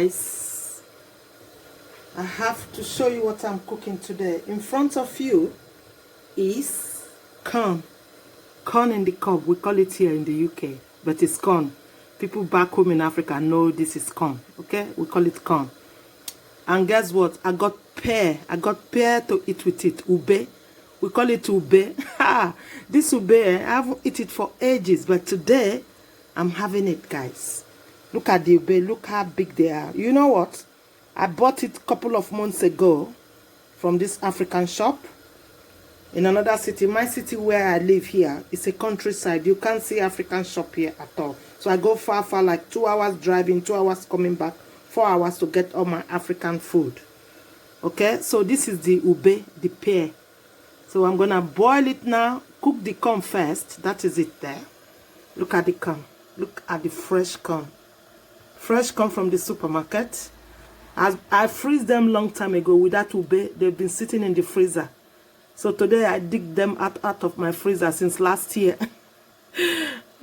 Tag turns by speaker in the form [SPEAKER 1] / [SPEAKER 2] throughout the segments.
[SPEAKER 1] Guys, I have to show you what I'm cooking today. In front of you is corn in the cob. We call it here in the UK, but it's corn. People back home in Africa know this is corn. Okay, we call it corn. And guess what? I got pear to eat with it. Ube, we call it ube. This ube, I haven't eaten it for ages, but today I'm having it, guys. Look at the ube, look how big they are. You know what? I bought it a couple of months ago from this African shop in another city. My city where I live here is a countryside. You can't see African shop here at all. So I go far, like 2 hours driving, 2 hours coming back, 4 hours to get all my African food. Okay, so this is the ube, the pear. So I'm gonna boil it now, cook the corn first. That is it there. Look at the corn. Look at the fresh corn. Fresh corn from the supermarket. I freeze them long time ago with that ube. They've been sitting in the freezer. So today I dig them out of my freezer since last year.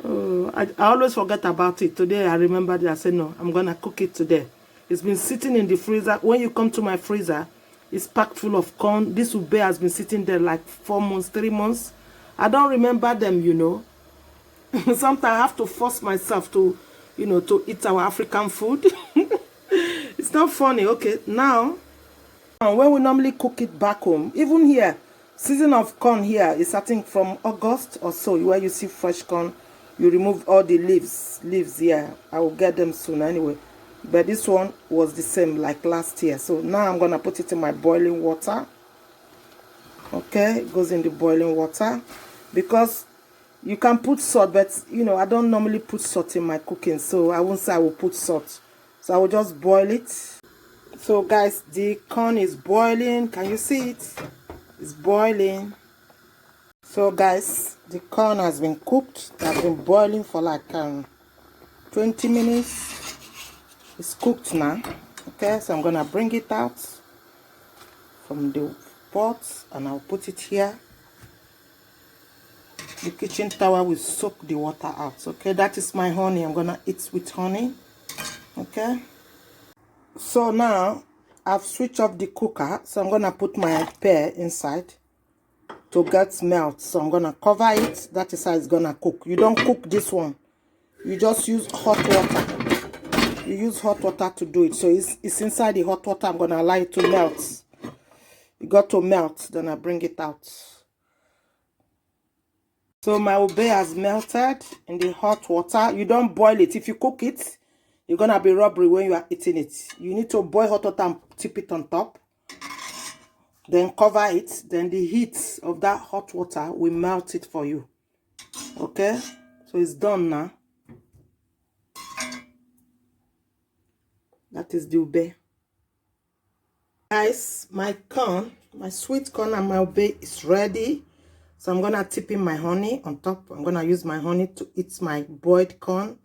[SPEAKER 1] Oh, I always forget about it. Today I remembered it. I said, no, I'm going to cook it today. It's been sitting in the freezer. When you come to my freezer, it's packed full of corn. This ube has been sitting there like 4 months, 3 months. I don't remember them, you know. Sometimes I have to force myself to, you know, to eat our African food. It's not funny. Okay, now, when we normally cook it back home, even here, season of corn here is starting from August or so, where you see fresh corn. You remove all the leaves here. I will get them soon anyway. But this one was the same like last year. So now I'm going to put it in my boiling water. Okay, it goes in the boiling water. Because you can put salt, but you know, I don't normally put salt in my cooking. So I won't say I will put salt. So I will just boil it. So guys, the corn is boiling. Can you see it? It's boiling. So guys, the corn has been cooked. It has been boiling for like 20 minutes. It's cooked now. Okay, so I'm gonna bring it out from the pot and I'll put it here. The kitchen towel will soak the water out. Okay, that is my honey. I'm gonna eat with honey. Okay, so now I've switched off the cooker, so I'm gonna put my pear inside to get melt. So I'm gonna cover it. That is how it's gonna cook. You don't cook this one, you just use hot water. You use hot water to do it. So it's inside the hot water. I'm gonna allow it to melt. It got to melt, then I bring it out. So my ube has melted in the hot water. You don't boil it. If you cook it, you're gonna be rubbery when you are eating it. You need to boil hot water and tip it on top. Then cover it. Then the heat of that hot water will melt it for you. Okay? So it's done now. That is the ube. Guys, my corn, my sweet corn and my ube is ready. So I'm gonna tip in my honey on top. I'm gonna use my honey to eat my boiled corn.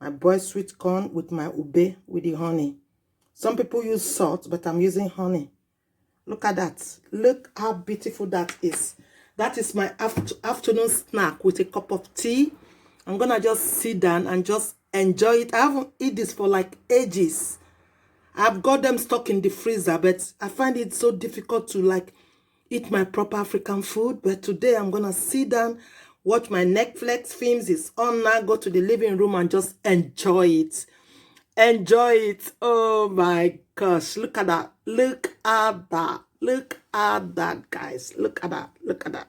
[SPEAKER 1] My boiled sweet corn with my ube with the honey. Some people use salt, but I'm using honey. Look at that. Look how beautiful that is. That is my afternoon snack with a cup of tea. I'm gonna just sit down and just enjoy it. I haven't eaten this for like ages. I've got them stuck in the freezer, but I find it so difficult to like eat my proper African food. But today I'm gonna sit down, watch my Netflix films. It's on now. Go to the living room and just enjoy it. Enjoy it. Oh my gosh. Look at that. Look at that. Look at that, guys. Look at that. Look at that.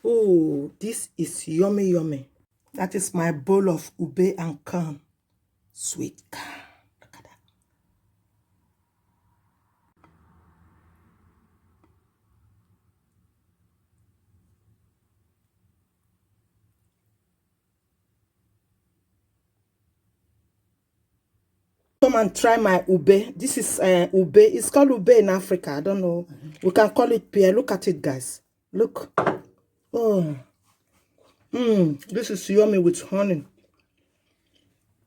[SPEAKER 1] Oh, this is yummy, yummy. That is my bowl of ube and corn. Sweet corn. Look at that. Come and try my ube. This is ube. It's called ube in Africa. I don't know. We can call it pear. Look at it, guys. Look. Oh. This is yummy with honey.